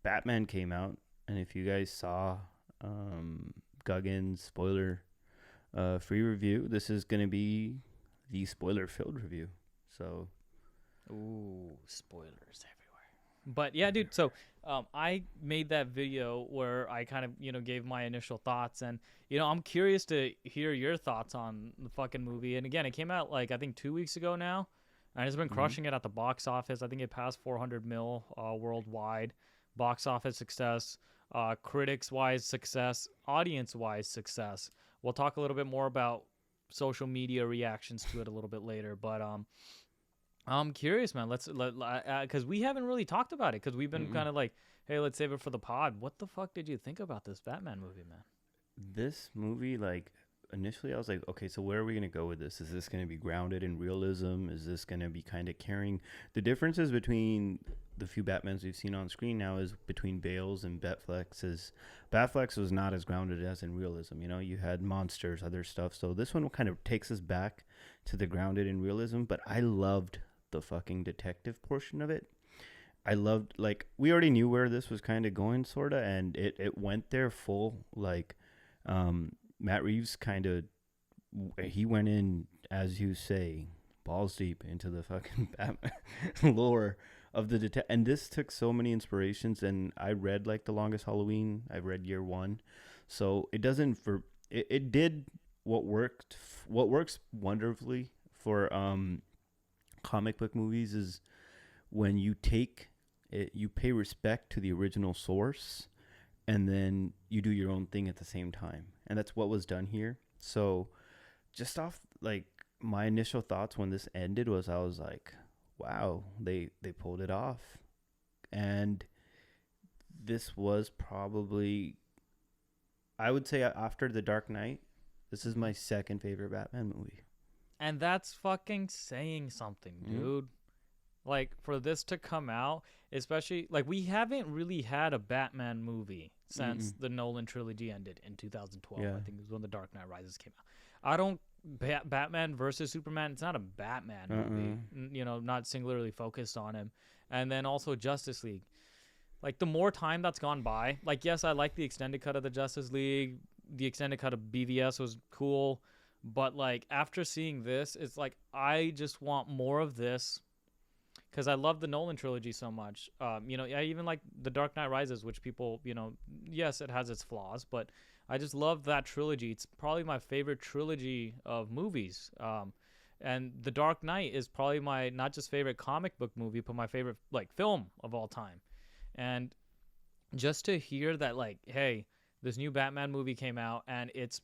Batman came out, and if you guys saw um, Guggen's spoiler free review, this is gonna be the spoiler filled review. So Ooh, spoilers everywhere. But yeah, dude. So I made that video where I kind of gave my initial thoughts, and I'm curious to hear your thoughts on the fucking movie. And again, it came out like I think 2 weeks ago now, and it's been mhm. crushing it at the box office. I think it passed 400 mil worldwide. Box office success, critics wise success, audience wise success. We'll talk a little bit more about social media reactions to it a little bit later, but I'm curious, man. Let's because we haven't really talked about it because we've been Mm-mm. kind of like, hey, let's save it for the pod. What the fuck did you think about this Batman movie, man? This movie, like initially, I was like, okay, so where are we gonna go with this? Is this gonna be grounded in realism? Is this gonna be kind of carrying the differences between the few Batmans we've seen on screen now is between Bale's and Batflex is Batflex was not as grounded as in realism. You know, you had monsters, other stuff. So this one kind of takes us back to the grounded in realism. But I loved the fucking detective portion of it. I loved like we already knew where this was kind of going, sorta, and it went there full like Matt Reeves kind of he went in as you say balls deep into the fucking Batman lore of the and this took so many inspirations. And I read like The Longest Halloween. I read Year One, so it doesn't for it did what works wonderfully for comic book movies is when you take it, you pay respect to the original source, and then you do your own thing at the same time. And that's what was done here. So, just off like my initial thoughts when this ended was I was like, wow, they pulled it off. And this was probably I would say after The Dark Knight, this is my second favorite Batman movie. And that's fucking saying something, Mm-hmm. dude. Like for this to come out, especially like we haven't really had a Batman movie since Mm-mm. the Nolan trilogy ended in 2012. Yeah. I think it was when The Dark Knight Rises came out. I don't Batman versus Superman. It's not a Batman Uh-uh. movie. Not singularly focused on him. And then also Justice League. Like the more time that's gone by, like yes, I like the extended cut of the Justice League. The extended cut of BVS was cool, but like after seeing this, it's like I just want more of this because I love the Nolan trilogy so much. I even like The Dark Knight Rises, which people, yes, it has its flaws, but I just love that trilogy. It's probably my favorite trilogy of movies. And The Dark Knight is probably my not just favorite comic book movie, but my favorite like film of all time. And just to hear that, like, hey, this new Batman movie came out, and it's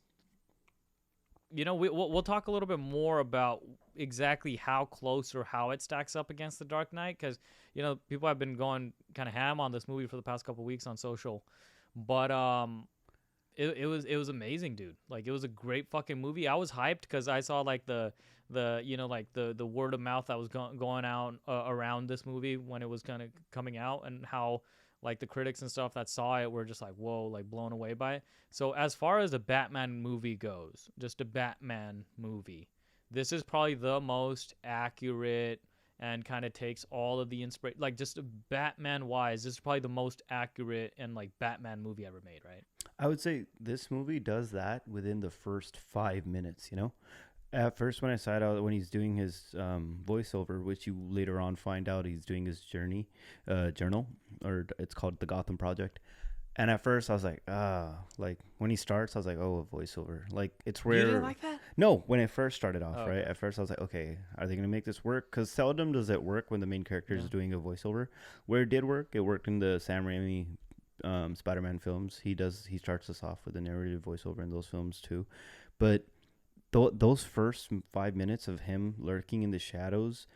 we'll talk a little bit more about exactly how close or how it stacks up against the Dark Knight because people have been going kind of ham on this movie for the past couple weeks on social, but it was amazing, dude. Like it was a great fucking movie. I was hyped because I saw like the word of mouth that was going out around this movie when it was kind of coming out, and how like the critics and stuff that saw it were just like whoa, like blown away by it. So as far as a Batman movie goes, just a Batman movie, this is probably the most accurate and kind of takes all of the inspiration, like just Batman wise, this is probably the most accurate and like Batman movie ever made, right? I would say this movie does that within the first 5 minutes. You know, at first when I saw it out when he's doing his voiceover, which you later on find out he's doing his journal, or it's called the Gotham Project. And at first I was like when he starts, I was like, oh, a voiceover. Like it's You didn't rare. like that? No, when it first started off, Oh, right? okay. At first I was like, okay, are they gonna make this work? Because seldom does it work when the main character Yeah. is doing a voiceover. Where it did work, it worked in the Sam Raimi Spider-Man films. He starts us off with a narrative voiceover in those films too, but those first 5 minutes of him lurking in the shadows,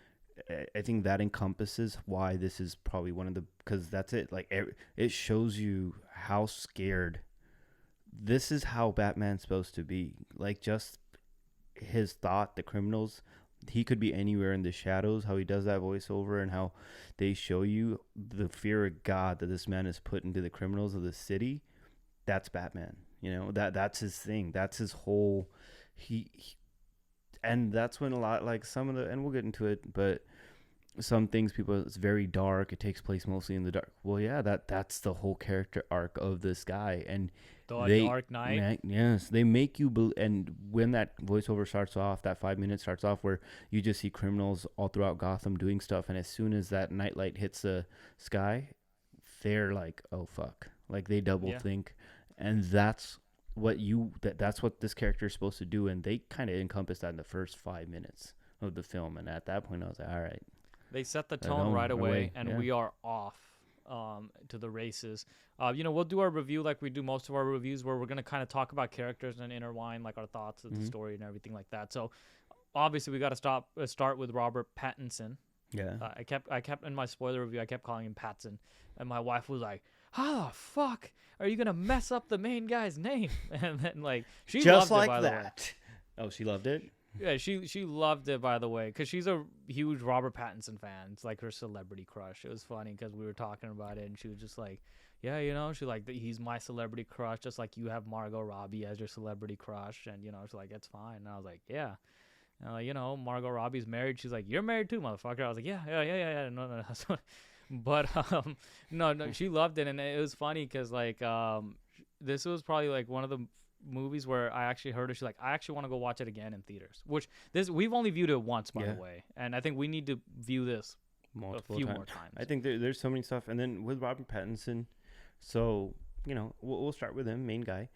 I think that encompasses why this is probably one of the because that's it. Like it shows you how scared. This is how Batman's supposed to be. Like just his thought, the criminals. He could be anywhere in the shadows. How he does that voiceover and how they show you the fear of God that this man has put into the criminals of the city. That's Batman. You know that's his thing. That's his whole. He and that's when a lot like some of the and we'll get into it, but some things people, it's very dark. It takes place mostly in the dark. Well, yeah, that's the whole character arc of this guy, and The they Dark Knight. yes, they make you and when that voiceover starts off, that 5 minutes starts off where you just see criminals all throughout Gotham doing stuff, and as soon as that nightlight hits the sky, they're like, oh fuck, like they double Yeah. think, and that's what this character is supposed to do, and they kind of encompass that in the first 5 minutes of the film, and at that point I was like, all right, They set the at tone home, right away, and yeah. we are off to the races. We'll do our review like we do most of our reviews, where we're gonna kind of talk about characters and intertwine like our thoughts of the Mhm. story and everything like that. So obviously we got to start with Robert Pattinson. Yeah. I kept in my spoiler review, I kept calling him Patson, and my wife was like, "How the fuck are you gonna mess up the main guy's name?" And then like she Just loved like it, by the way. that. Oh, she loved it. Yeah, she loved it, by the way, because she's a huge Robert Pattinson fan. It's like her celebrity crush. It was funny because we were talking about it, and she was just like, "Yeah, she like he's my celebrity crush, just like you have Margot Robbie as your celebrity crush." And she's like, "It's fine." And I was like, "Yeah." And Margot Robbie's married. She's like, "You're married too, motherfucker." I was like, "Yeah. No." But no, she loved it, and it was funny because this was probably like one of the movies where I actually heard her. She's like, I actually want to go watch it again in theaters. Which we've only viewed it once, by Yeah. the way, and I think we need to view this Multiple a few times. more times. I think there's so many stuff, and then with Robert Pattinson, so we'll start with him, main guy.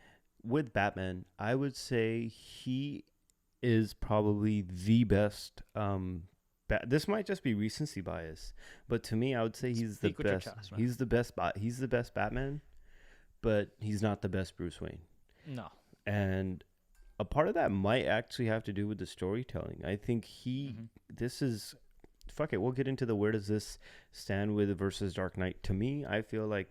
With Batman, I would say he is probably the best. This might just be recency bias, but to me, I would say he's Speak the with your best. chest, man. He's the best. He's the best Batman, but he's not the best Bruce Wayne. No, And a part of that might actually have to do with the storytelling. I think this is, fuck it, we'll get into the where does this stand with versus Dark Knight. To me, I feel like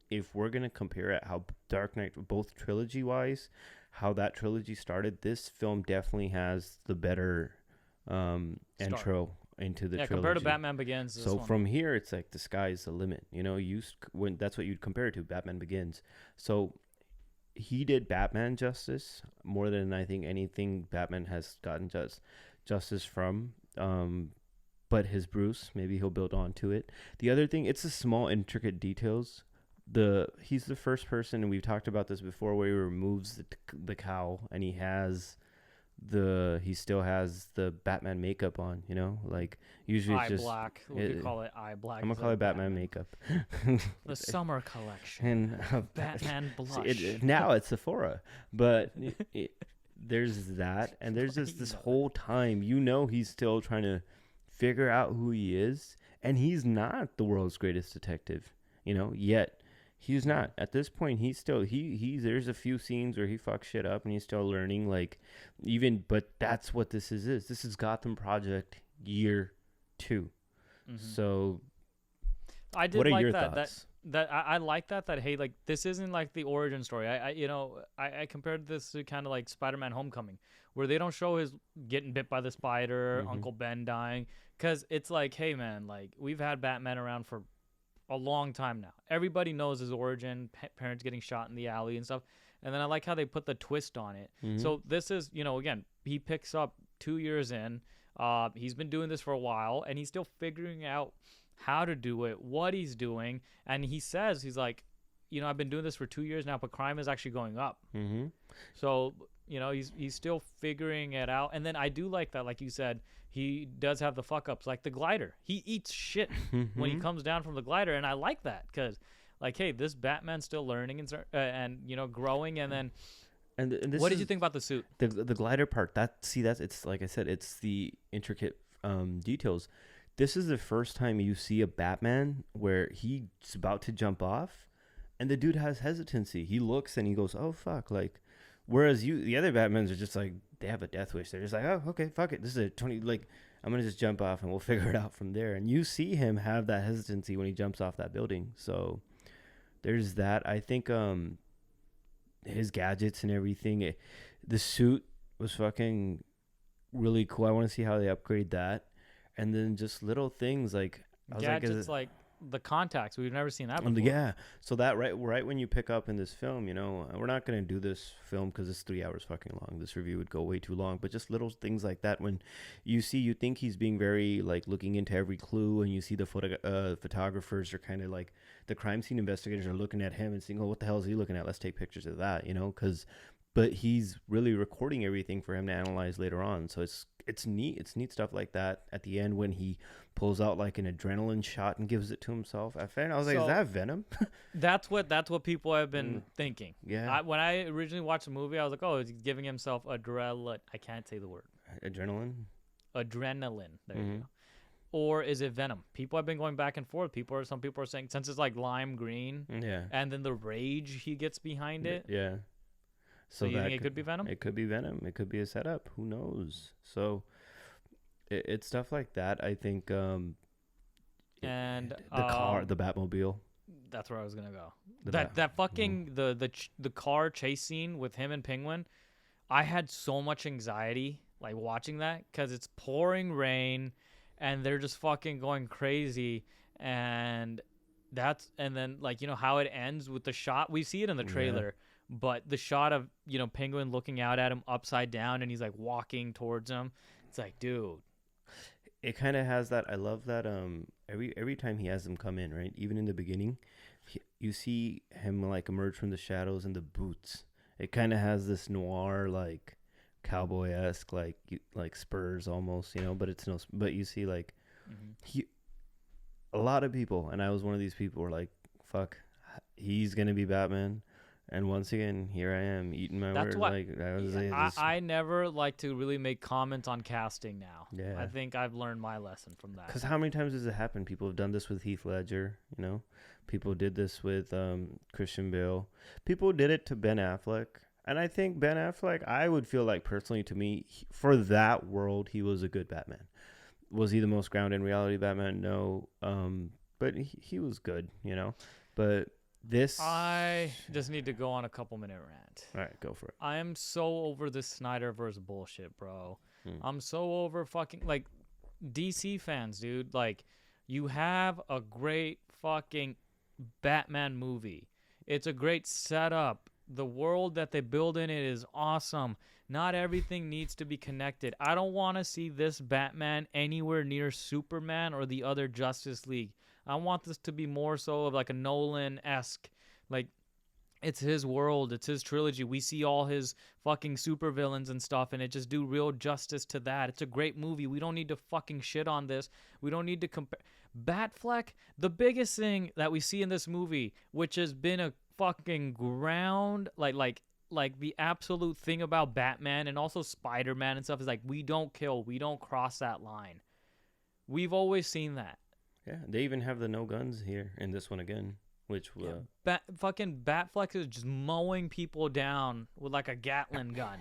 if we're going to compare it, how Dark Knight, both trilogy wise, how that trilogy started, this film definitely has the better intro into the trilogy. compared to Batman Begins. This So one. from here, it's like the sky's the limit. When that's what you'd compare it to, Batman Begins. So he did Batman justice more than I think anything Batman has gotten justice from. But his Bruce, maybe he'll build onto it. The other thing, it's the small intricate details. He's the first person, and we've talked about this before, where he removes the cowl and he still has the Batman makeup on. Like usually eye it's just black. We could call it eye black. I'm gonna call it Batman makeup. The summer collection. And Batman blush. now it's Sephora, but there's that, and there's this whole time he's still trying to figure out who he is, and he's not the world's greatest detective, yet he's not at this point. He's still there's a few scenes where he fucks shit up and he's still learning, but that's what this is. This is Gotham Project year 2. Mhm. So I did what are like your that. thoughts? I like that. Hey, like this isn't like the origin story. I compared this to kind of like Spider-Man: Homecoming, where they don't show his getting bit by the spider, Mhm. Uncle Ben dying, because it's like, hey man, like we've had Batman around for a long time now. Everybody knows his origin, parents getting shot in the alley and stuff. And then I like how they put the twist on it. Mhm. So this is, again, he picks up 2 years in. He's been doing this for a while, and he's still figuring out how to do it, what he's doing. And he says, he's like, I've been doing this for 2 years now, but crime is actually going up. Mm-hmm. So, he's still figuring it out. And then I do like that, like you said, he does have the fuck ups, like the glider. He eats shit when he comes down from the glider, and I like that because, like, hey, this Batman's still learning and growing. And then, and this what did you think about the suit? The glider part? That's it's like I said, it's the intricate details. This is the first time you see a Batman where he's about to jump off, and the dude has hesitancy. He looks and he goes, "Oh fuck!" Like, whereas the other Batmans are just like, they have a death wish. They're just like, "Oh, okay, fuck it. This is a 20. Like, I'm gonna just jump off and we'll figure it out from there." And you see him have that hesitancy when he jumps off that building. So there's that. I think his gadgets and everything. The suit was fucking really cool. I want to see how they upgrade that. And then just little things like I was Gadgets, like the contacts. We've never seen that before. Yeah. So that right when you pick up in this film, we're not gonna do this film because it's 3 hours fucking long. This review would go way too long. But just little things like that, when you think he's being very like looking into every clue, and you see the photographers are kind of like the crime scene investigators are looking at him and saying, "Oh, what the hell is he looking at? Let's take pictures of that," because. But he's really recording everything for him to analyze later on. So it's neat. It's neat stuff like that. At the end, when he pulls out like an adrenaline shot and gives it to himself, I was like, "Is that Venom?" That's what people have been thinking. Yeah. When I originally watched the movie, I was like, "Oh, he's giving himself adrenaline." I can't say the word. Adrenaline. Adrenaline. There you go. Or is it Venom? People have been going back and forth. Some people are saying since it's like lime green, and then the rage he gets behind it. Yeah. So you think it could be Venom? It could be Venom. It could be a setup. Who knows? So it's stuff like that. I think. And the car, the Batmobile. That's where I was gonna go. That fucking the car chase scene with him and Penguin. I had so much anxiety like watching that because it's pouring rain, and they're just fucking going crazy, and then like how it ends with the shot. We see it in the trailer. Yeah. But the shot of, Penguin looking out at him upside down and he's like walking towards him. It's like, dude. It kind of has that. I love that. Every time he has them come in, right? Even in the beginning, you see him like emerge from the shadows in the boots. It kind of has this noir, like cowboy-esque, like Spurs almost, but it's no, but you see like a lot of people, and I was one of these people were like, fuck, he's going to be Batman. And once again, here I am eating my words. I never like to really make comments on casting now. Yeah. I think I've learned my lesson from that. Because how many times does it happen? People have done this with Heath Ledger, People did this with Christian Bale. People did it to Ben Affleck. And I think Ben Affleck, I would feel like personally to me, for that world, he was a good Batman. Was he the most grounded in reality Batman? No. But he was good, But... I just need to go on a couple-minute rant. All right, go for it. I am so over this Snyderverse bullshit, bro. I'm so over fucking, like, DC fans, dude. Like, you have a great fucking Batman movie. It's a great setup. The world that they build in it is awesome. Not everything needs to be connected. I don't want to see this Batman anywhere near Superman or the other Justice League. I want this to be more so of like a Nolan-esque, like it's his world, it's his trilogy. We see all his fucking supervillains and stuff, and it just do real justice to that. It's a great movie. We don't need to fucking shit on this. We don't need to compare. Batfleck, the biggest thing that we see in this movie, which has been a fucking ground, like the absolute thing about Batman and also Spider-Man and stuff is like, we don't kill, we don't cross that line. We've always seen that. Yeah, they even have the no guns here in this one again, which fucking Batfleck is just mowing people down with like a Gatling gun.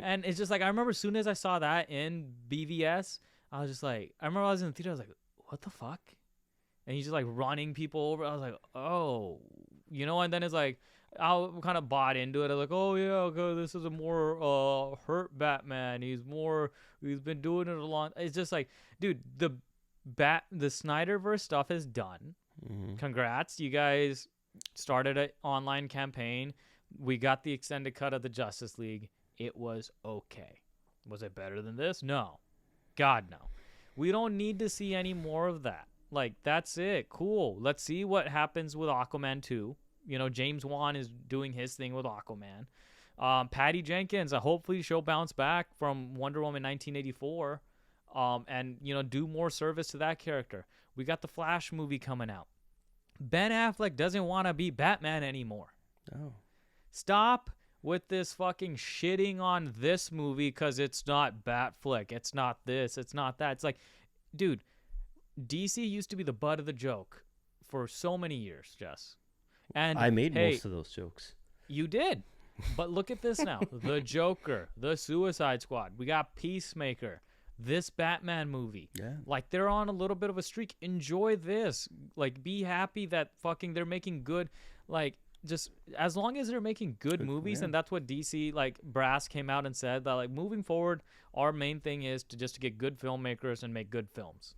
And it's just like, I remember as soon as I saw that in BVS, I was just like, I remember I was in the theater, I was like, what the fuck? And he's just like running people over. I was like, oh, and then it's like, I kind of bought into it. I was like, oh yeah, okay, this is a more hurt Batman. He's been doing it a long. It's just like, dude, the Snyderverse stuff is done. Congrats, you guys started an online campaign. We got the extended cut of the Justice League. It was okay. Was it better than this? No. God, no. We don't need to see any more of that. Like, that's it. Cool. Let's see what happens with Aquaman 2. James Wan is doing his thing with Aquaman. Patty Jenkins, hopefully she'll bounce back from Wonder Woman 1984. And do more service to that character. We got the Flash movie coming out. Ben Affleck doesn't want to be Batman anymore. Oh. Stop with this fucking shitting on this movie because it's not Batfleck. It's not this. It's not that. It's like, dude, DC used to be the butt of the joke for so many years, Jess. And I made most of those jokes. You did. But look at this now. The Joker, the Suicide Squad. We got Peacemaker. This Batman movie. Yeah. Like, they're on a little bit of a streak. Enjoy this. Like, be happy that fucking they're making good, like, just as long as they're making good movies, and that's what DC, like, Brass came out and said, that, like, moving forward, our main thing is to get good filmmakers and make good films.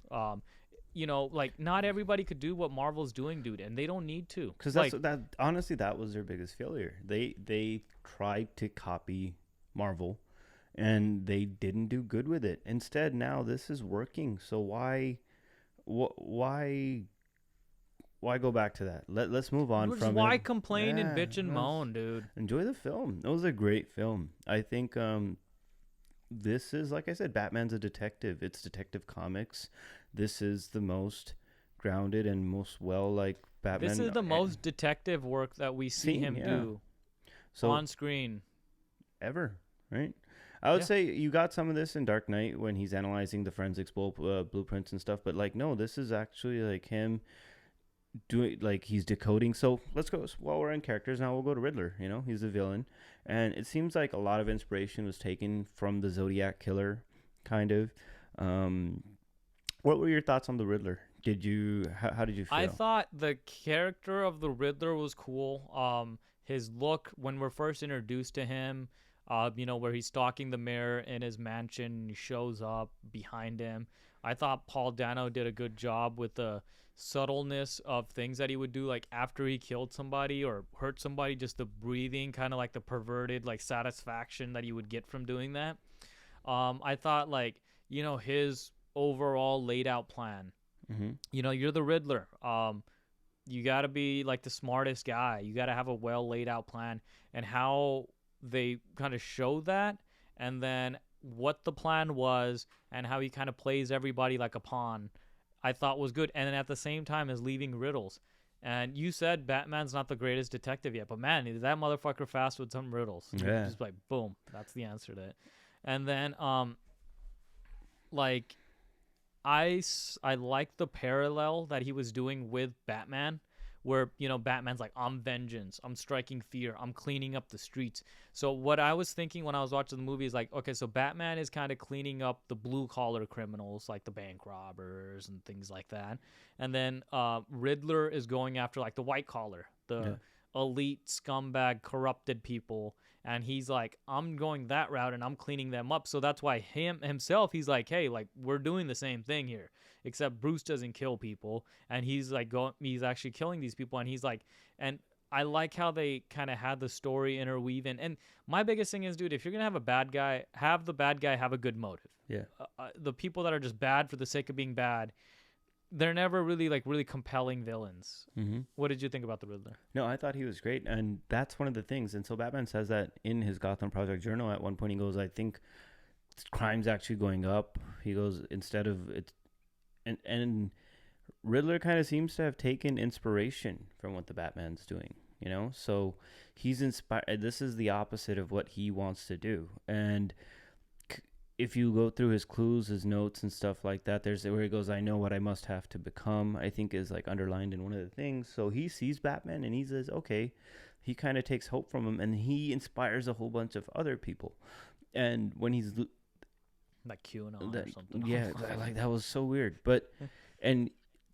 like not everybody could do what Marvel's doing, dude, and they don't need to. Because Like, that honestly, that was their biggest failure. They tried to copy Marvel, and they didn't do good with it. Instead, now this is working. So why why go back to that? Let's move on just from why it. complain and Yeah, bitch and moan, dude? enjoy the film. It was a great film. I think this is, like I said, Batman's a detective. It's Detective Comics. This is the most grounded and most well like Batman. This is the most detective work that we see Seen, him yeah. do So on screen. ever, right? I would Yeah. say you got some of this in Dark Knight when he's analyzing the forensics blueprints and stuff, but like no, this is actually like him doing, like he's decoding. So let's go, while we're in characters now, we'll go to Riddler. You know, he's the villain, and it seems like a lot of inspiration was taken from the Zodiac killer, kind of. Um, what were your thoughts on the Riddler? Did you how did you feel? I thought the character of the Riddler was cool. His look when we're first introduced to him, where he's stalking the mayor in his mansion, he shows up behind him. I thought Paul Dano did a good job with the subtleness of things that he would do, like after he killed somebody or hurt somebody, just the breathing, kind of like the perverted like satisfaction that he would get from doing that. I thought like his overall laid out plan. Mm-hmm. You're the Riddler. You got to be like the smartest guy. You got to have a well laid out plan, and how they kind of show that, and then what the plan was, and how he kind of plays everybody like a pawn, I thought was good. And then at the same time is leaving riddles. And you said Batman's not the greatest detective yet, but man, is that motherfucker fast with some riddles. Yeah. Just like boom, that's the answer to it. And then like I like the parallel that he was doing with Batman, where Batman's like, I'm vengeance, I'm striking fear, I'm cleaning up the streets. So what I was thinking when I was watching the movie is like, okay, so Batman is kind of cleaning up the blue collar criminals, like the bank robbers and things like that, and then Riddler is going after like the white collar, the elite scumbag corrupted people. And he's like, I'm going that route and I'm cleaning them up. So that's why himself, he's like, hey, like we're doing the same thing here, except Bruce doesn't kill people, and he's like he's actually killing these people. And he's like, and I like how they kind of had the story interweave. And my biggest thing is, dude, if you're gonna have a bad guy, have the bad guy have a good motive. Yeah. The people that are just bad for the sake of being bad, they're never really compelling villains. Mm-hmm. What did you think about the Riddler? No, I thought he was great, and that's one of the things. And so Batman says that in his Gotham Project journal at one point. He goes, I think crime's actually going up. He goes, instead of it, and Riddler kind of seems to have taken inspiration from what the Batman's doing, so he's inspired. This is the opposite of what he wants to do. And if you go through his clues, his notes and stuff like that, there's where he goes, I know what I must have to become, I think is like underlined in one of the things. So he sees Batman and he says, okay, he kind of takes hope from him, and he inspires a whole bunch of other people. And when he's like QAnon or something. Yeah, like that was so weird. But and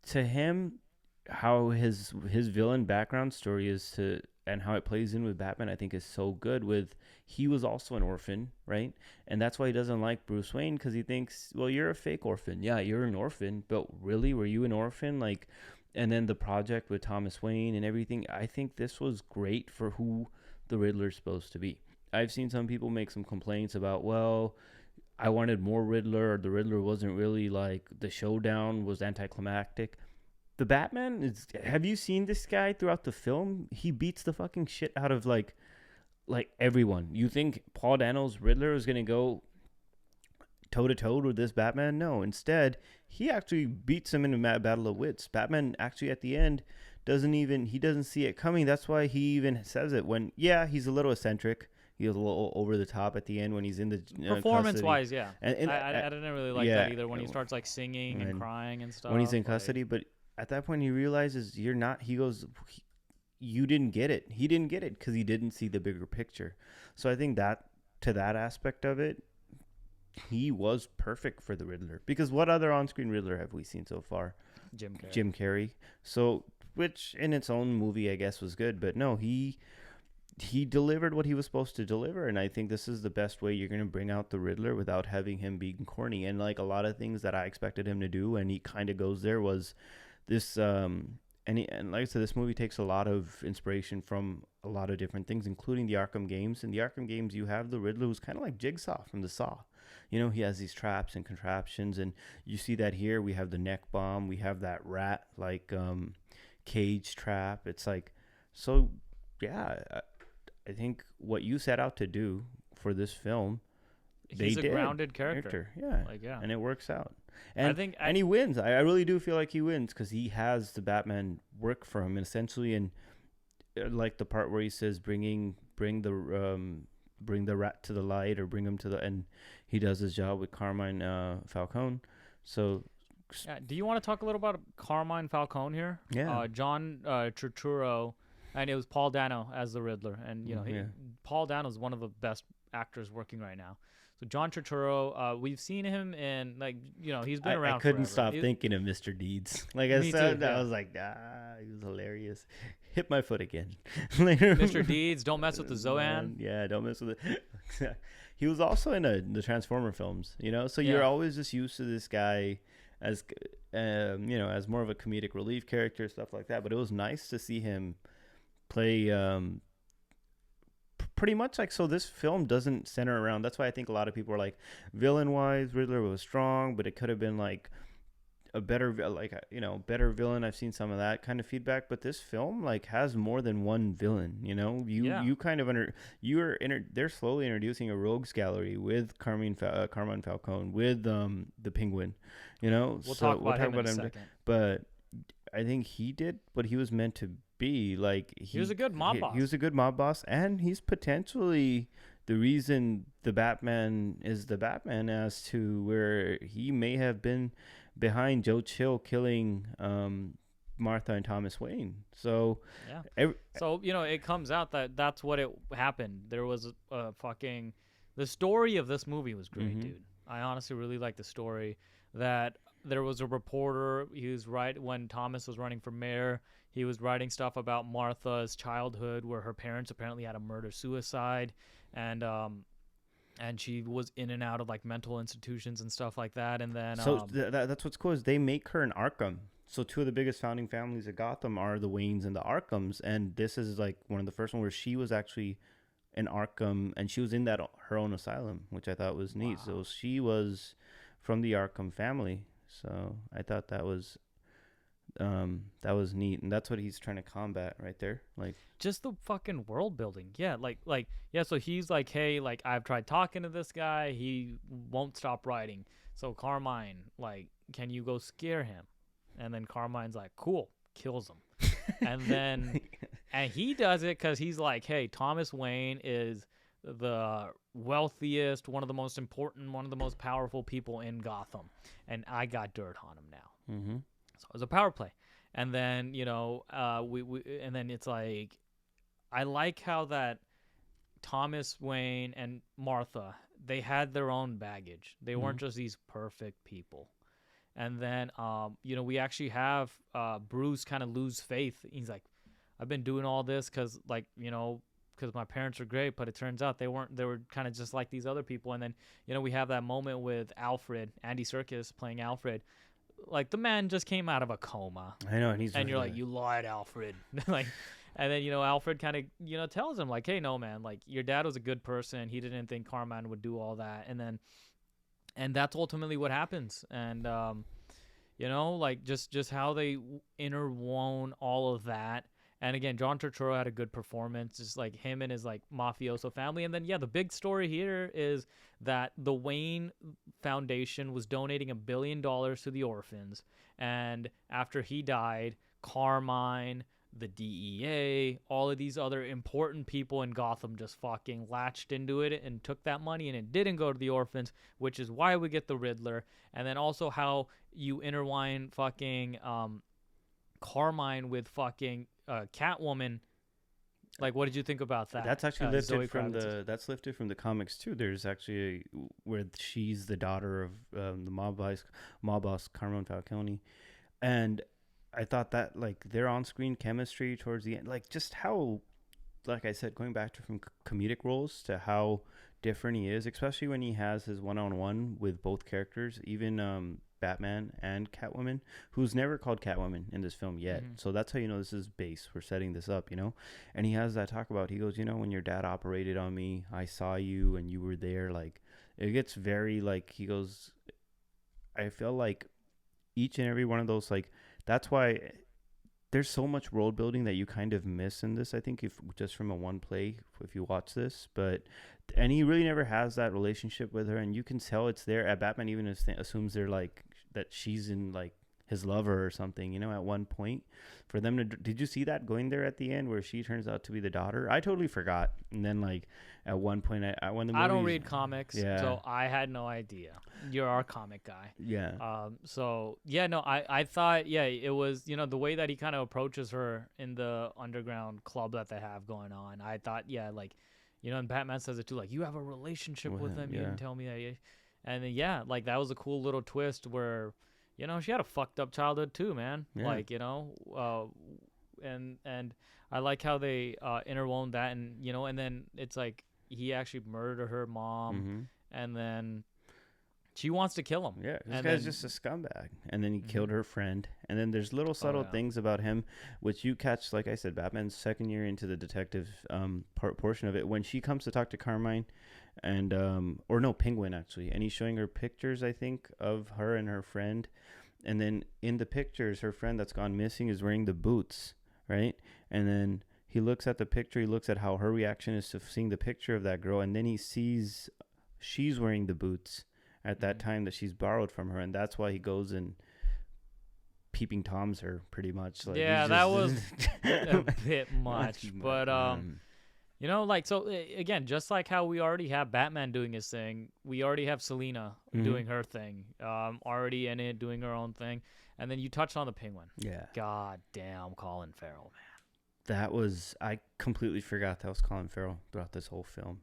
to him, how his villain background story is to, and how it plays in with Batman, I think is so good. With he was also an orphan, right? And that's why he doesn't like Bruce Wayne, because he thinks, well, you're a fake orphan. Yeah, you're an orphan, but really, were you an orphan? Like, and then the project with Thomas Wayne and everything. I think this was great for who the Riddler's supposed to be. I've seen some people make some complaints about, well, I wanted more Riddler, or the Riddler wasn't really like, the showdown was anticlimactic. The Batman is. Have you seen this guy throughout the film? He beats the fucking shit out of like everyone. You think Paul Dano's Riddler is gonna go toe to toe with this Batman? No. Instead, he actually beats him in a battle of wits. Batman actually at the end doesn't see it coming. That's why he even says it when he's a little eccentric. He was a little over the top at the end when he's in the performance-wise, yeah. And I didn't really like that either when he starts like singing and crying and stuff. When he's in custody, but at that point he realizes you're not. He goes, you didn't get it. He didn't get it because he didn't see the bigger picture. So I think that to that aspect of it, he was perfect for the Riddler. Because what other on-screen Riddler have we seen so far? Jim Carrey. So which in its own movie I guess was good, but no, he he delivered what he was supposed to deliver, and I think this is the best way you're going to bring out the Riddler without having him being corny. And like a lot of things that I expected him to do, and he kind of goes there, was this and like I said, this movie takes a lot of inspiration from a lot of different things, including the Arkham games. In the Arkham games, you have the Riddler who's kind of like Jigsaw from the Saw. You know, he has these traps and contraptions, and you see that here. We have the neck bomb, we have that rat like cage trap. It's like, so yeah. I think what you set out to do for this film, He's they a did. grounded character. Yeah, Like, yeah. and it works out. I And think and he wins. I really do feel like he wins because he has the Batman work for him, and essentially, and like the part where he says, bring the rat to the light, or bring him to the, and he does his job with Carmine Falcone. So yeah, do you want to talk a little about Carmine Falcone here? yeah, John Turturro, and it was Paul Dano as the Riddler, and yeah. Paul Dano is one of the best actors working right now. So John Turturro, we've seen him in he's been around. I couldn't forever. stop thinking of Mr. Deeds. Like I Me said, too, I yeah. was like, he was hilarious. Hit my foot again. Mr. Deeds, don't mess with the Zoan. Yeah, don't mess with it. He was also in the Transformer films, so Yeah. you're always just used to this guy as, as more of a comedic relief character, stuff like that. But it was nice to see him play pretty much like, so this film doesn't center around, that's why I think a lot of people are like, villain wise Riddler was strong, but it could have been like a better better villain. I've seen some of that kind of feedback, but this film like has more than one villain. You kind of they're slowly introducing a rogues gallery with Carmine Falcone, with the Penguin. We'll talk about him in a second. But I think he did what he was meant to be. Like He was a good mob boss. He was a good mob boss, and he's potentially the reason the Batman is the Batman, as to where he may have been behind Joe Chill killing Martha and Thomas Wayne. So yeah. So it comes out that that's what it happened. There was a fucking the story of this movie was great, dude. I honestly really like the story. That there was a reporter. He was when Thomas was running for mayor. He was writing stuff about Martha's childhood, where her parents apparently had a murder-suicide, and she was in and out of like mental institutions and stuff like that. And then that's what's cool, is they make her an Arkham. So two of the biggest founding families of Gotham are the Waynes and the Arkhams, and this is like one of the first one where she was actually an Arkham, and she was in that her own asylum, which I thought was neat. Wow. So she was from the Arkham family. So I thought that was neat, and that's what he's trying to combat right there. Like, just the fucking world building. Yeah, yeah, so he's like, hey, like, I've tried talking to this guy, he won't stop writing. So Carmine, like, can you go scare him? And then Carmine's like, cool, kills him. And then and he does it because he's like, hey, Thomas Wayne is the wealthiest, one of the most important, one of the most powerful people in Gotham, and I got dirt on him now. mm-hmm. So it was a power play. And then, and then it's like, I like how that Thomas Wayne and Martha, they had their own baggage. They weren't just these perfect people. And then, we actually have Bruce kind of lose faith. He's like, I've been doing all this because my parents are great, but it turns out they weren't. They were kind of just like these other people. And then, we have that moment with Alfred, Andy Serkis playing Alfred. Like, the man just came out of a coma. I know, and you're like, you lied, Alfred. Like, and then Alfred kind of tells him like, hey, no, man, like, your dad was a good person. He didn't think Carmine would do all that, and that's ultimately what happens. And like just how they interwoven all of that. And again, John Turturro had a good performance, just like him and his like mafioso family. And then the big story here is that the Wayne Foundation was donating $1 billion to the orphans, and after he died, Carmine, the DEA, all of these other important people in Gotham just fucking latched into it and took that money, and it didn't go to the orphans, which is why we get the Riddler. And then also how you intertwine fucking Carmine with fucking Catwoman. Like, what did you think about that? That's actually lifted from Kravitz. the comics too. There's actually where she's the daughter of the mob boss Carmine Falcone, and I thought that like their on-screen chemistry towards the end, like just how like I said, going back to from comedic roles to how different he is, especially when he has his one-on-one with both characters, even Batman and Catwoman, who's never called Catwoman in this film yet. Mm-hmm. So that's how you know this is base. We're setting this up, you know. And he has that talk about. He goes, you know, when your dad operated on me, I saw you and you were there. Like it gets very like he goes. I feel like each and every one of those like that's why there's so much world building that you kind of miss in this. I think if just from a one play, if you watch this, but and he really never has that relationship with her, and you can tell it's there. Batman even assumes they're like that she's in like his lover or something, you know, at one point. For them to, did you see that going there at the end where she turns out to be the daughter? I totally forgot. And then like at one point, when the movie, I don't read comics, Yeah. so I had no idea. You're our comic guy. yeah, So yeah, no, I thought, yeah, it was, you know, the way that he kind of approaches her in the underground club that they have going on. I thought, yeah, like, you know, and Batman says it too, like, you have a relationship with him. You yeah. didn't tell me that. And then, yeah, like that was a cool little twist where, you know, she had a fucked up childhood too, man. Yeah. Like, you know, and I like how they interwoven that, and you know, and then it's like he actually murdered her mom, Mm-hmm. and then she wants to kill him. Yeah, this And guy's then- just a scumbag. And then he Mhm. killed her friend. And then there's little subtle yeah. things about him, which you catch, like I said, Batman's second year into the detective portion of it. When she comes to talk to Carmine, and or no, Penguin actually, and he's showing her pictures, I think, of her and her friend. And then in the pictures, her friend that's gone missing is wearing the boots, right? And then he looks at the picture. He looks at how her reaction is to seeing the picture of that girl, and then he sees she's wearing the boots at that time that she's borrowed from her, and that's why he goes and peeping toms her pretty much. Like, Yeah, he's that just- was a bit much, but you know, like, so again, just like how we already have Batman doing his thing, we already have Selena Mhm. doing her thing, already in it, doing her own thing, and then you touched on the Penguin. yeah, God damn, Colin Farrell, man. that was, I completely forgot that was Colin Farrell throughout this whole film.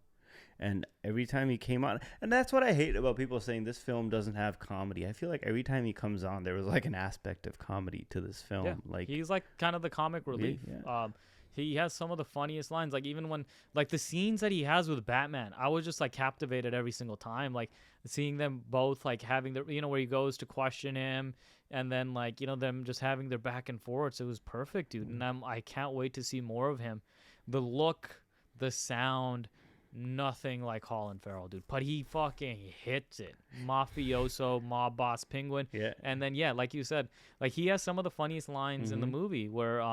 And every time he came on, and that's what I hate about people saying this film doesn't have comedy. I feel like every time he comes on, there was like an aspect of comedy to this film. Yeah, Like, he's like kind of the comic relief. yeah. He has some of the funniest lines. Like even when like the scenes that he has with Batman, I was just like captivated every single time. Like seeing them both like having the, you know, where he goes to question him, and then like, you know, them just having their back and forths. It was perfect, dude. And I can't wait to see more of him. The look, the sound, nothing like Colin Farrell, dude. But he fucking hits it. Mafioso, mob boss, Penguin. Yeah. And then yeah, like you said, like he has some of the funniest lines in the Mhm. movie where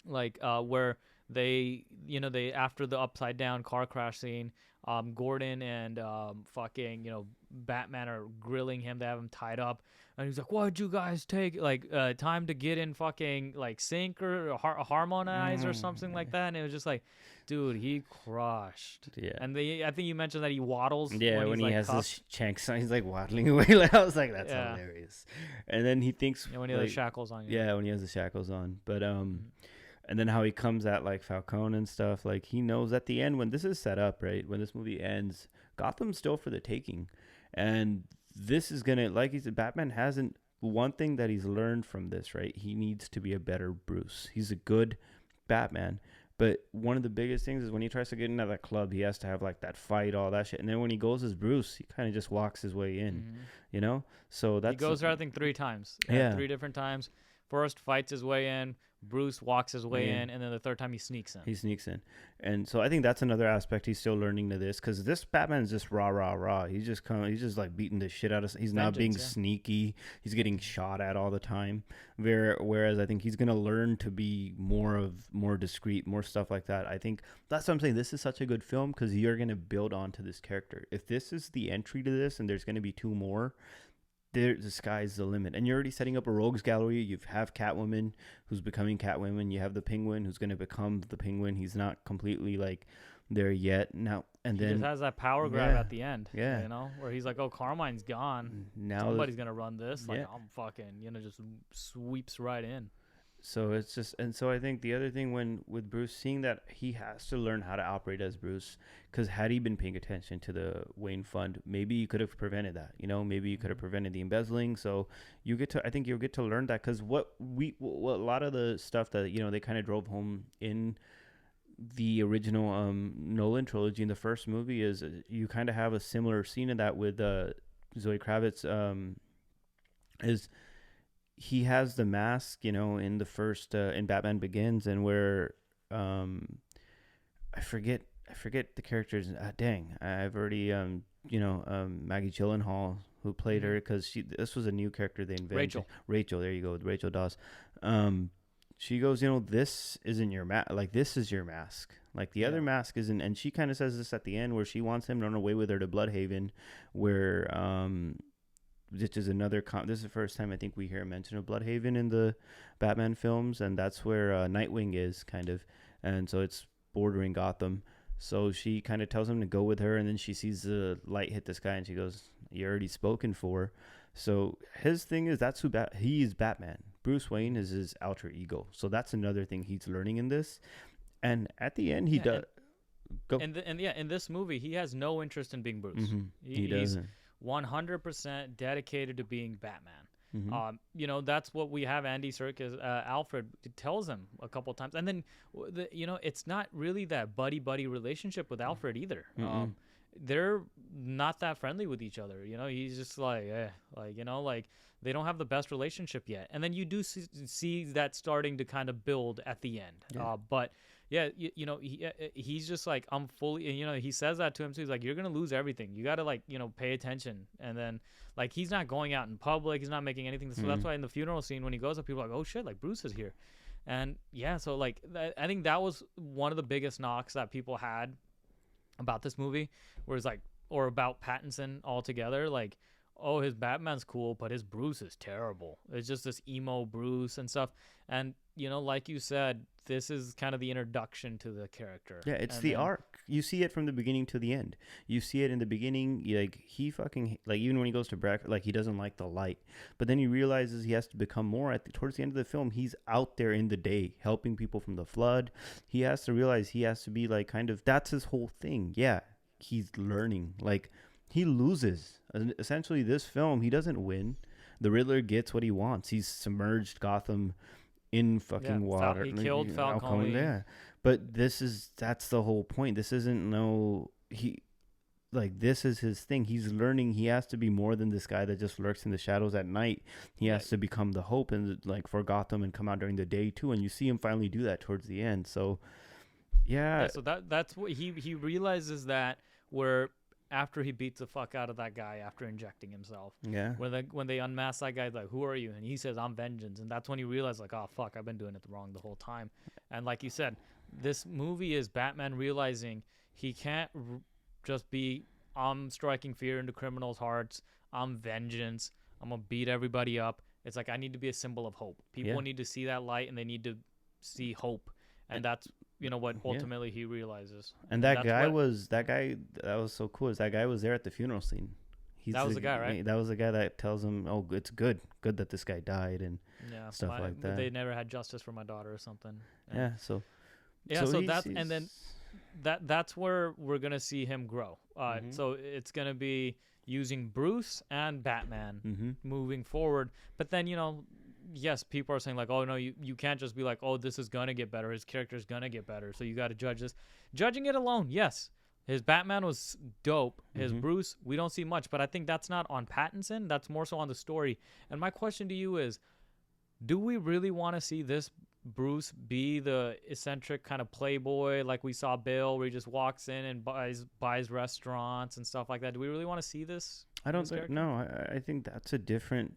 where they, you know, they, after the upside down car crash scene, Gordon and fucking, you know, Batman are grilling him. They have him tied up, and he's like, "Why'd you guys take like time to get in fucking like sync or harmonize or something like that?" And it was just like, dude, he crushed. Yeah. And I think you mentioned that he waddles. Yeah, when he's, he like, has cuffed. his shanks on, he's like waddling away. Like, I was like, that's Yeah. hilarious. And then he thinks, Yeah, when he has like, the shackles on. yeah, when he has the shackles on. But Mm-hmm. and then how he comes at like Falcone and stuff. Like he knows at the end when this is set up, right? When this movie ends, Gotham's still for the taking, and this is gonna, like he said, Batman hasn't. One thing that he's learned from this, right? He needs to be a better Bruce. He's a good Batman. But one of the biggest things is when he tries to get into that club, he has to have like that fight, all that shit. And then when he goes as Bruce, he kind of just walks his way in, you know? So that's. He goes there, I think, 3 times. Yeah. 3 different times. First, fights his way in. Bruce walks his way Yeah. in. And then the third time, he sneaks in. He sneaks in. And so I think that's another aspect he's still learning to this, because this Batman's just rah. He's just like beating the shit out of. He's not being Vengeance, yeah. sneaky. He's getting shot at all the time. Whereas I think he's gonna learn to be more discreet, more stuff like that. I think that's what I'm saying. This is such a good film because you're gonna build onto this character. If this is the entry to this, and there's gonna be 2 more. The sky's the limit, and you're already setting up a rogues gallery. You have Catwoman, who's becoming Catwoman. You have the Penguin, who's going to become the Penguin. He's not completely like there yet now. And He then just has that power grab Yeah. at the end. Yeah. You know, where he's like, "Oh, Carmine's gone. now, Somebody's gonna run this." Like, Yeah. I'm fucking, you know, just sweeps right in. so it's just, and so I think the other thing with Bruce, seeing that he has to learn how to operate as Bruce, because had he been paying attention to the Wayne Fund, maybe you could have prevented that. You know, maybe you could have prevented the embezzling. So I think you'll get to learn that, because what a lot of the stuff that, you know, they kind of drove home in the original Nolan trilogy in the first movie is you kind of have a similar scene in that with Zoe Kravitz. Is he has the mask, in the first in Batman Begins, and where um, I forget the characters. Dang, I've already Maggie Gyllenhaal who played Hmm. her because this was a new character they invented. Rachel. Rachel, there you go, with Rachel Dawes. Um, she goes, this isn't your mask. Like this is your mask. Like the other Yeah. mask isn't. And she kind of says this at the end where she wants him to run away with her to Bloodhaven, where which is another this is the first time I think we hear a mention of Bloodhaven in the Batman films, and that's where Nightwing is kind of, and so it's bordering Gotham. So she kind of tells him to go with her, and then she sees the light hit the sky, and she goes, "You're already spoken for." So his thing is that's he's Batman. Bruce Wayne is his alter ego. So that's another thing he's learning in this. And at the end, he Yeah, does go. and yeah, in this movie, he has no interest in being Bruce. He He's doesn't. 100% dedicated to being Batman. Hmm. That's what we have. Andy Serkis, Alfred tells him a couple times, and then it's not really that buddy relationship with Alfred either. Mm-mm. They're not that friendly with each other. He's just like, like they don't have the best relationship yet. And then you do see that starting to kind of build at the end. Yeah. But yeah, he's just like, I'm fully, and he says that to him. So he's like, you're gonna lose everything. You gotta pay attention. And then like he's not going out in public. He's not making anything. So that's why in the funeral scene when he goes up, people are like, oh shit, like Bruce is here. And yeah, so like I think that was one of the biggest knocks that people had about this movie, whereas like, or about Pattinson altogether, like, oh, his Batman's cool, but his Bruce is terrible. It's just this emo Bruce and stuff. And like you said, this is kind of the introduction to the character. Yeah, it's And the then, arc. You see it from the beginning to the end. You see it in the beginning, like he fucking like even when he goes to breakfast, like he doesn't like the light, but then he realizes he has to become more. Towards the end of the film, he's out there in the day helping people from the flood. He has to realize he has to be like kind of that's his whole thing. Yeah, he's learning. Like he loses. Essentially, this film he doesn't win. The Riddler gets what he wants. He's submerged Gotham in yeah, fucking water. he killed Falcone. Yeah. But that's the whole point. This isn't no he like this is his thing. He's learning he has to be more than this guy that just lurks in the shadows at night. He Yeah, has to become the hope and like for Gotham and come out during the day too. And you see him finally do that towards the end. So yeah. yeah. So that's what he realizes that where after he beats the fuck out of that guy after injecting himself. Yeah. When they unmask that guy, like, who are you? And he says, I'm vengeance. And that's when he realized, like, oh fuck, I've been doing it wrong the whole time. And like you said, this movie is Batman realizing he can't just be, I'm striking fear into criminals' hearts. I'm vengeance. I'm gonna beat everybody up. It's like I need to be a symbol of hope. People Yeah. need to see that light, and they need to see hope. And that's what Yeah. ultimately he realizes. And that's that guy that was so cool is that guy was there at the funeral scene. That was the guy, right? That was the guy that tells him, "Oh, it's good that this guy died," and Yeah, stuff like that. They never had justice for my daughter or something. yeah. So So that's he's- and then that's where we're gonna see him grow. Mhm. So it's gonna be using Bruce and Batman Mhm. moving forward. But then yes, people are saying like, oh no, you can't just be like, oh, this is gonna get better. His character's gonna get better. So you got to judge this. Judging it alone, yes. His Batman was dope. His Mhm. Bruce, we don't see much, but I think that's not on Pattinson. That's more so on the story. And my question to you is, do we really want to see this Bruce be the eccentric kind of playboy like we saw Bill, where he just walks in and buys restaurants and stuff like that? Do we really want to see this? I don't this think character? no. I think that's a different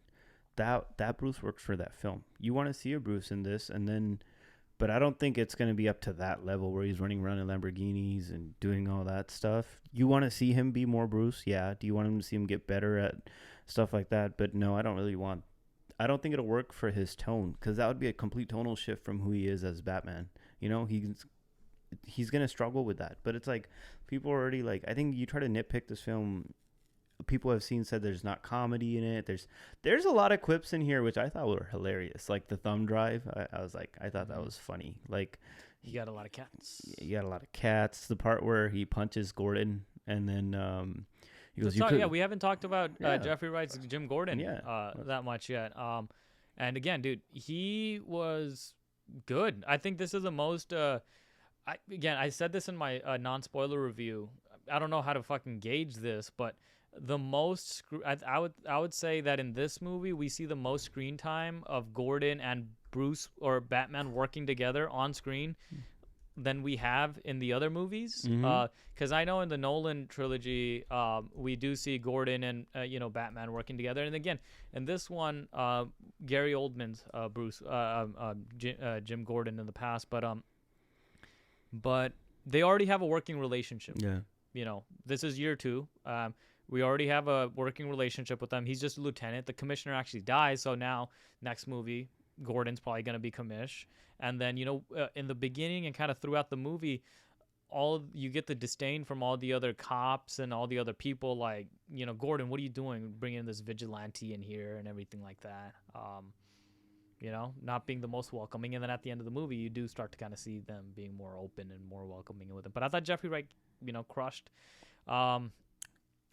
that Bruce works for that film. You want to see a Bruce in this, and then, but I don't think it's going to be up to that level where he's running around in Lamborghinis and doing all that stuff. You want to see him be more Bruce, yeah. Do you want him to see him get better at stuff like that? But no, I don't really want. I don't think it'll work for his tone because that would be a complete tonal shift from who he is as Batman. He's gonna struggle with that. But it's like people are already like. I think you try to nitpick this film. People have said there's not comedy in it. There's a lot of clips in here which I thought were hilarious. Like the thumb drive, I thought that was funny. Like You got a lot of cats. you got a lot of cats. The part where he punches Gordon and then he goes, "You could." Yeah, we haven't talked about Yeah. Jeffrey Wright's Jim Gordon that much yet. And again, dude, he was good. I think this is the most I said this in my non-spoiler review. I don't know how to fucking gauge this, but the most I would say that in this movie we see the most screen time of Gordon and Bruce or Batman working together on screen than we have in the other movies. Mm-hmm. Because I know in the Nolan trilogy, we do see Gordon and Batman working together. And again, in this one, Gary Oldman's Bruce, Jim Gordon in the past, but they already have a working relationship. Yeah. This is year 2. We already have a working relationship with them. He's just a lieutenant. The commissioner actually dies, so now next movie, Gordon's probably gonna be commish. And then in the beginning and kind of throughout the movie, you get the disdain from all the other cops and all the other people. Like, Gordon, what are you doing, bringing this vigilante in here and everything like that? Not being the most welcoming. And then at the end of the movie, you do start to kind of see them being more open and more welcoming with it. But I thought Jeffrey Wright, crushed.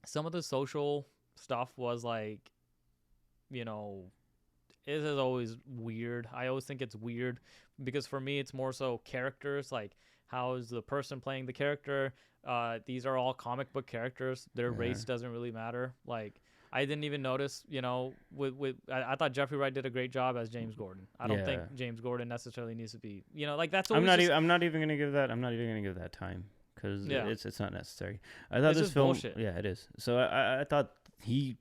Some of the social stuff was like, it is always weird. I always think it's weird because for me, it's more so characters. Like, how is the person playing the character? These are all comic book characters. Their race doesn't really matter. Like, I didn't even notice, I thought Jeffrey Wright did a great job as James Gordon. I don't think James Gordon necessarily needs to be, like that's always I'm not even gonna give that time because it's not necessary. I thought this film, bullshit. Yeah, it is. So I thought he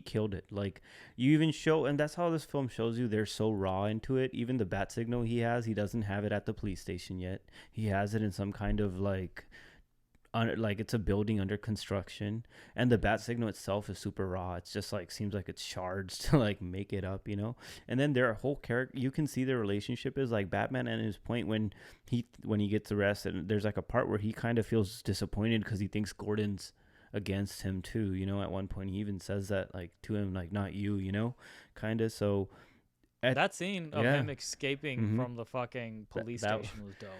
killed it. Like, you even show, and that's how this film shows you they're so raw into it. Even the bat signal he doesn't have it at the police station yet. He has it in some kind of like it's a building under construction, and the bat signal itself is super raw. It's just like seems like it's shards to like make it up, and then their whole character, you can see their relationship is like Batman and his point when he gets arrested, and there's like a part where he kind of feels disappointed because he thinks Gordon's against him too. At one point he even says that like to him, like, not you, kind of. So that scene of him escaping from the fucking police station was dope.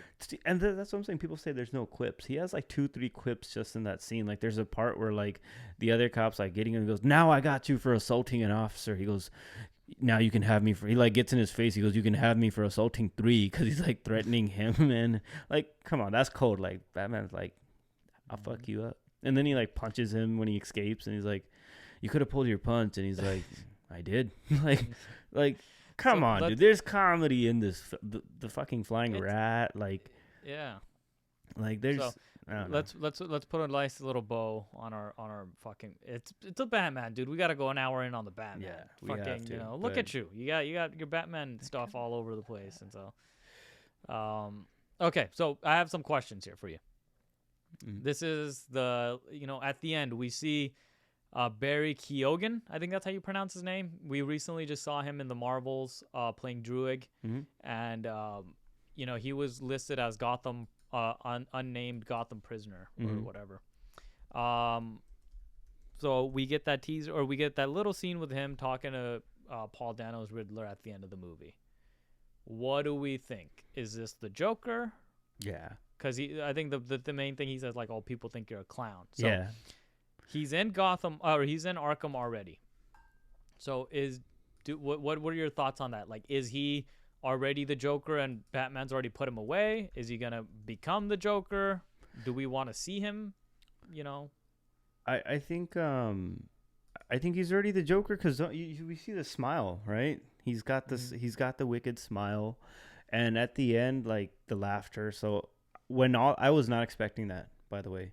And that's what I'm saying. People say there's no clips. He has like 2-3 clips just in that scene. Like, there's a part where like the other cop's like getting him. He goes, "Now I got you for assaulting an officer." He goes, "Now you can have me for." He like gets in his face. He goes, "You can have me for assaulting 3," because he's like threatening him. And like, come on, that's cold. Like, Batman's like, "I'll fuck you up." And then he like punches him when he escapes, and he's like, "You could have pulled your punch." And he's like, "I did." like. Come on, dude. There's comedy in this. The fucking flying rat, like, yeah, like there's. So, let's put a nice little bow on our fucking. It's a Batman, dude. We got to go an hour in on the Batman. Yeah, we have to. Look at you. You got your Batman stuff all over the place, and so. Okay, so I have some questions here for you. Mm-hmm. This is at the end we see. Barry Keoghan, I think that's how you pronounce his name. We recently just saw him in the Marvels playing Druig, and he was listed as Gotham, unnamed Gotham prisoner or whatever. So we get that teaser, or we get that little scene with him talking to Paul Dano's Riddler at the end of the movie. What do we think? Is this the Joker? Yeah, because I think the main thing he says, like, "Oh, people think you're a clown." So, yeah. He's in Gotham, or he's in Arkham already. So what are your thoughts on that? Like, is he already the Joker and Batman's already put him away? Is he gonna become the Joker? Do we want to see him? I think he's already the Joker because we see the smile, right? He's got this. He's got the wicked smile, and at the end, like, the laughter. So I was not expecting that, by the way.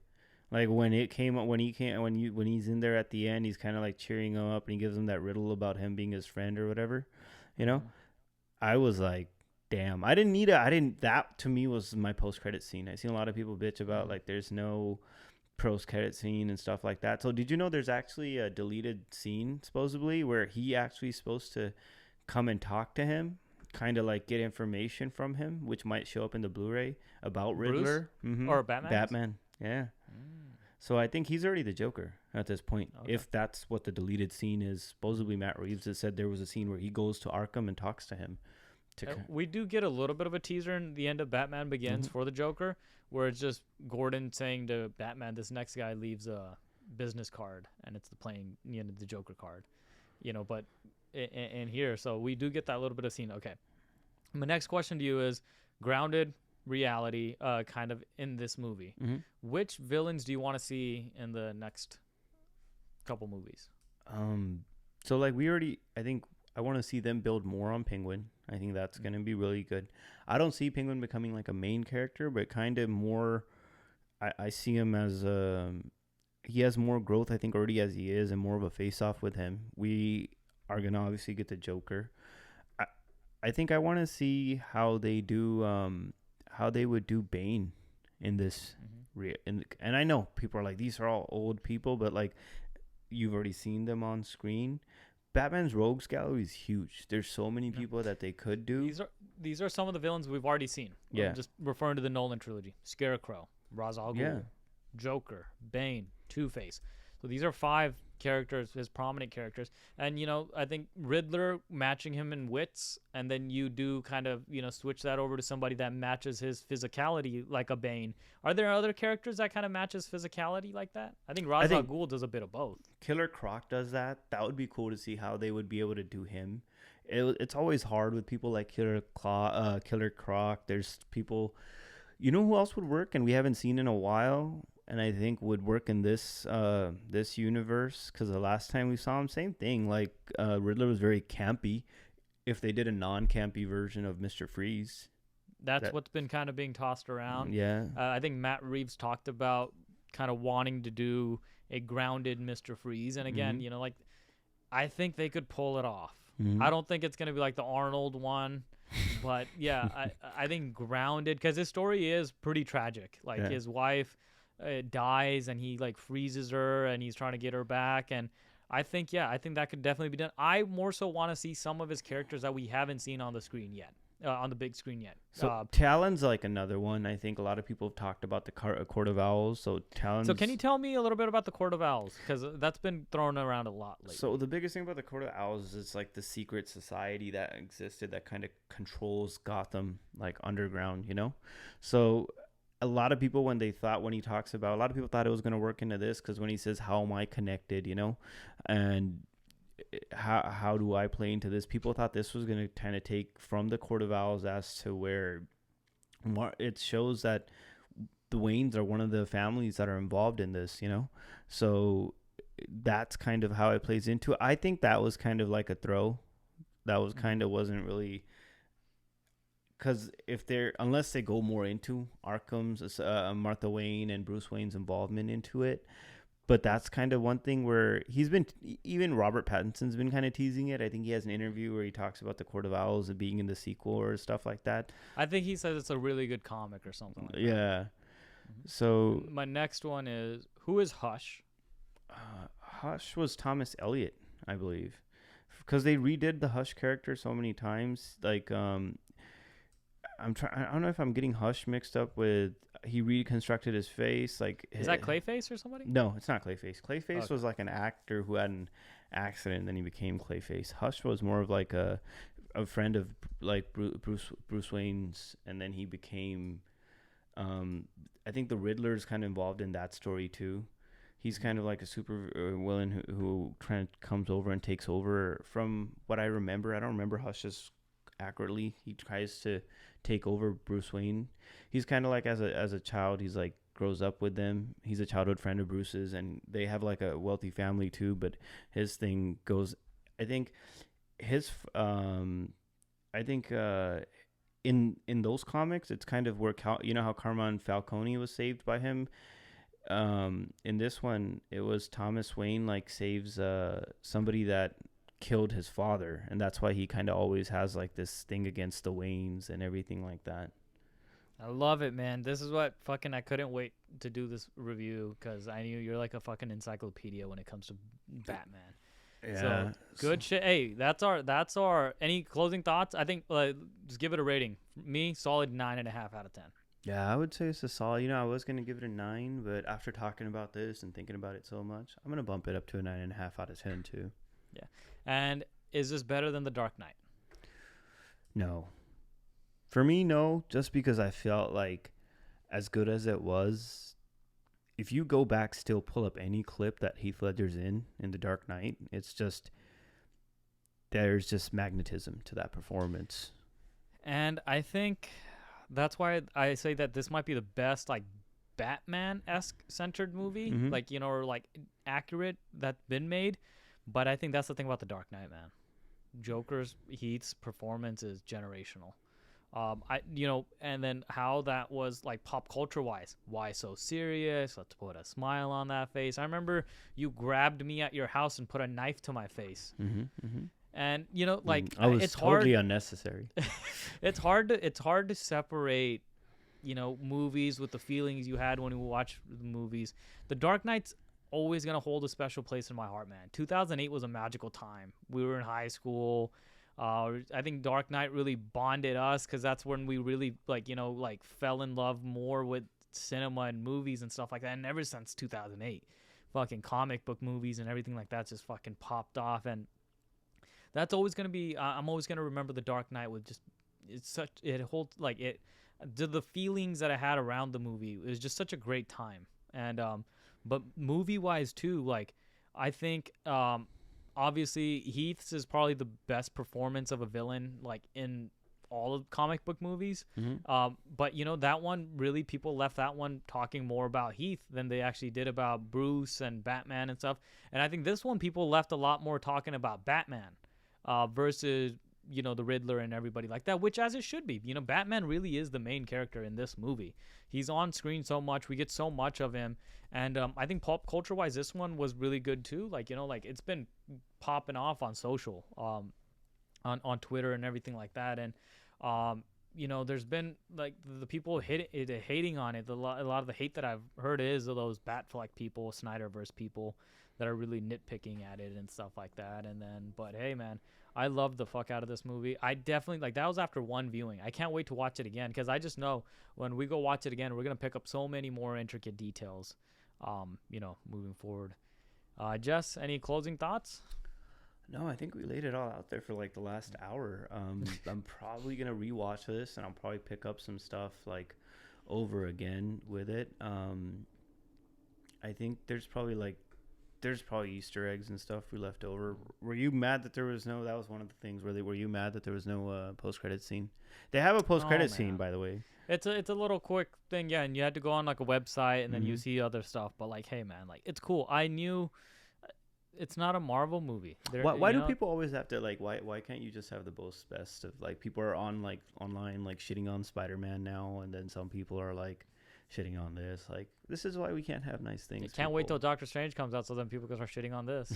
Like, when he's in there at the end, he's kind of like cheering him up, and he gives him that riddle about him being his friend or whatever, I was like, damn, that to me was my post-credit scene. I seen a lot of people bitch about like there's no post-credit scene and stuff like that. So did you know there's actually a deleted scene supposedly where he actually is supposed to come and talk to him, kind of like get information from him, which might show up in the Blu-ray about Riddler or Batman? Batman, yeah. So I think he's already the Joker at this point. Okay. If that's what the deleted scene is, supposedly Matt Reeves has said there was a scene where he goes to Arkham and talks to him. We do get a little bit of a teaser in the end of Batman Begins for the Joker, where it's just Gordon saying to Batman, "This next guy leaves a business card," and it's the Joker card, But in here, so we do get that little bit of scene. Okay, my next question to you is: Grounded, reality, kind of in this movie. Hmm. Which villains do you want to see in the next couple movies? Um, so like we already, I think I want to see them build more on Penguin. I think that's Mm. gonna be really good. I don't see Penguin becoming like a main character, but kind of more. I see him as he has more growth. I think already as he is, and more of a face off with him. We are gonna obviously get the Joker. I I think I want to see how they do how they would do Bane in this. Hmm. And I know people are like these are all old people, but like you've already seen them on screen. Batman's rogues gallery is huge. There's so many Yeah. people that they could do. These are some of the villains we've already seen. Yeah, Just referring to the Nolan trilogy: Scarecrow, Ra's al yeah. Ghul, Joker, Bane, Two Face. So these are five characters, his prominent characters. And I think Riddler matching him in wits, and then you do kind of switch that over to somebody that matches his physicality, like a Bane. Are there other characters that kind of matches physicality like that? I think I Ra's al think Ghul does a bit of both. Killer Croc does that. That would be cool to see how they would be able to do him. It's always hard with people like Killer Croc. There's people. You know who else would work, and we haven't seen in a while, and I think would work in this universe because the last time we saw him, same thing. Like Riddler was very campy. If they did a non-campy version of Mister Freeze, That's that what's been kind of being tossed around. yeah, I think Matt Reeves talked about kind of wanting to do a grounded Mr. Freeze. And mm-hmm. again, like I think they could pull it off. Mm-hmm. I don't think it's going to be like the Arnold one, but yeah, I think grounded because his story is pretty tragic. Like Yeah. his wife dies and he like freezes her and he's trying to get her back. And I think that could definitely be done. I more so want to see some of his characters that we haven't seen on the screen yet. On the big screen yet. So Talon's like another one. I think a lot of people have talked about the Court of Owls. So Talon's. So can you tell me a little bit about the Court of Owls? Because that's been thrown around a lot lately. So the biggest thing about the Court of Owls is it's like the secret society that existed that kind of controls Gotham, like underground, So a lot of people when he talks about, a lot of people thought it was going to work into this because when he says, "How am I connected?" and how do I play into this? People thought this was going to kind of take from the Court of Owls as to where it shows that the Waynes are one of the families that are involved in this, So that's kind of how it plays into it. I think that was kind of like a throw. That was kind of wasn't really because unless they go more into Arkham's, Martha Wayne and Bruce Wayne's involvement into it. But that's kind of one thing where even Robert Pattinson's been kind of teasing it. I think he has an interview where he talks about the Court of Owls and being in the sequel or stuff like that. I think he says it's a really good comic or something like that. Yeah. So my next one is, who is Hush? Hush was Thomas Elliott, I believe, because they redid the Hush character so many times. Like, I don't know if I'm getting Hush mixed up with. He reconstructed his face. Like, is that Clayface or somebody? No, it's not Clayface. Clayface Okay. was like an actor who had an accident, and then he became Clayface. Hush was more of like a friend of like Bruce Wayne's, and then he became. I think the Riddler's kind of involved in that story too. He's kind of like a super villain who comes over and takes over. From what I remember, I don't remember Hush's accurately. He tries to take over Bruce Wayne. He's kind of like as a child, he's like grows up with them. He's a childhood friend of Bruce's, and they have like a wealthy family too. But his thing goes, I think, his I think in those comics, it's kind of where how Carmine Falcone was saved by him. In this one, it was Thomas Wayne like saves somebody that killed his father, and that's why he kind of always has like this thing against the Waynes and everything like that. I love it, man. This is what fucking I couldn't wait to do this review because I knew you're like a fucking encyclopedia when it comes to Batman. Yeah. So good shit. Hey, that's our. Any closing thoughts? I think just give it a rating. Me, solid 9.5 out of 10. Yeah, I would say it's a solid. I was gonna give it a 9, but after talking about this and thinking about it so much, I'm gonna bump it up to a 9.5 out of 10 too. Yeah. And is this better than The Dark Knight? No. For me, no, just because I felt like as good as it was, if you go back, still pull up any clip that Heath Ledger's in The Dark Knight, it's just, there's just magnetism to that performance. And I think That's why I say that this might be the best like Batman-esque centered movie, Mm-hmm. like or like accurate that's been made. But I think that's the thing about the Dark Knight, man. Joker's Heath's performance is generational. And then how that was like pop culture wise. Why so serious? Let's put a smile on that face. I remember you grabbed me at your house and put a knife to my face, Mm-hmm. Mm-hmm. and like I was it's totally hard. unnecessary. It's hard to separate, movies with the feelings you had when you watch the movies. The Dark Knight's always gonna hold a special place in my heart, man. 2008 was a magical time. We were in high school. I think Dark Knight really bonded us because that's when we really like fell in love more with cinema and movies and stuff like that. And ever since 2008, fucking comic book movies and everything like that just fucking popped off. And that's always gonna be. I'm always gonna remember the Dark Knight with just it holds like it. The feelings that I had around the movie, it was just such a great time. And but movie wise too, like I think obviously Heath's is probably the best performance of a villain like in all of comic book movies. Mm-hmm. But that one really, people left that one talking more about Heath than they actually did about Bruce and Batman and stuff. And I think this one people left a lot more talking about Batman versus the Riddler and everybody like that, which as it should be. Batman really is the main character in this movie. He's on screen so much, we get so much of him. And I think pop culture wise this one was really good too. Like like it's been popping off on social, on Twitter and everything like that. And there's been like the people hating on it. A lot of the hate that I've heard is of those Batfleck people, Snyderverse people that are really nitpicking at it and stuff like that. And then, but hey, man, I love the fuck out of this movie. I definitely like that was after one viewing. I can't wait to watch it again because I just know when we go watch it again, we're gonna pick up so many more intricate details. Moving forward. Jess, any closing thoughts? No, I think we laid it all out there for like the last hour. I'm probably gonna rewatch this, and I'll probably pick up some stuff like over again with it. I think there's probably Easter eggs and stuff we left over. Were you mad that there was no? That was one of the things. Were you mad that there was no post credit scene? They have a post credit scene, by the way. It's a little quick thing, yeah, and you had to go on like a website and then you Mhm. see other stuff. But like, hey, man, like it's cool. I knew it's not a Marvel movie. Why do people always have to like? Why can't you just have the both best of like? People are on like online like shitting on Spider-Man now, and then some people are like shitting on this. Like this is why we can't have nice things. Can't wait till Doctor Strange comes out, so then people can start shitting on this.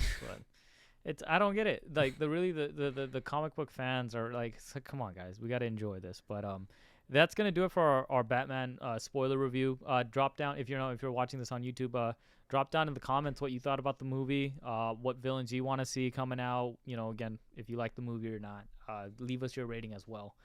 But I don't get it. Like the comic book fans are like, come on, guys, we got to enjoy this. But that's gonna do it for our Batman spoiler review. Drop down if you're watching this on YouTube. Drop down in the comments what you thought about the movie. What villains you want to see coming out. Again, if you like the movie or not. Leave us your rating as well.